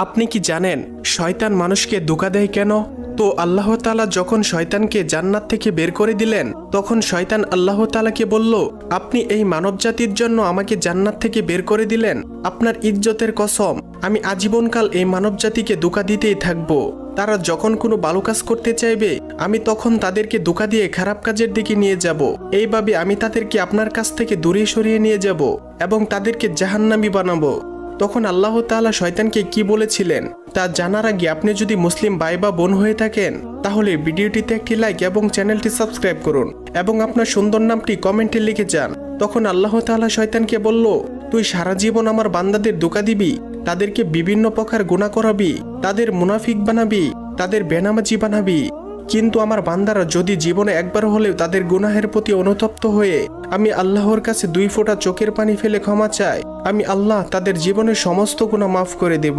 আপনি কি জানেন শয়তান মানুষকে ধোঁকা দেয় কেন? তো আল্লাহ তাআলা যখন শয়তানকে জান্নাত থেকে বের করে দিলেন, তখন শয়তান আল্লাহ তাআলাকে বলল, আপনি এই মানবজাতির জন্য আমাকে জান্নাত থেকে বের করে দিলেন, আপনার ইজ্জতের কসম, আমি আজীবনকাল এই মানবজাতিকে ধোঁকা দিতেই থাকবো। তারা যখন কোনো ভালো কাজ করতে চাইবে, আমি তখন তাদেরকে ধোঁকা দিয়ে খারাপ কাজের দিকে নিয়ে যাব। এইভাবে আমি তাদেরকে আপনার কাছ থেকে দূরে সরিয়ে নিয়ে যাব এবং তাদেরকে জাহান্নামী বানাবো। তখন আল্লাহ তাআলা শয়তানকে কি বলেছিলেন তা জানার আগে আপনি যদি মুসলিম ভাই বা বোন হয়ে থাকেন, তাহলে ভিডিওটিতে একটি লাইক এবং চ্যানেলটি সাবস্ক্রাইব করুন এবং আপনার সুন্দর নামটি কমেন্টে লিখে যান। তখন আল্লাহ তাআলা শয়তানকে বলল, তুই সারা জীবন আমার বান্দাদের ধোঁকা দিবি, তাদেরকে বিভিন্ন প্রকার গুনাহ করাবি, তাদের মুনাফিক বানাবি, তাদের বেনামাজি বানাবি। কিন্তু আমার বান্দারা যদি জীবনে একবার হলেও তাদের গুনাহের প্রতি অনুতপ্ত হয়ে আমি আল্লাহর কাছে 2 ফোঁটা চোখের পানি ফেলে ক্ষমা চায়, আমি আল্লাহ তাদের জীবনের সমস্ত গুনাহ মাফ করে দেব।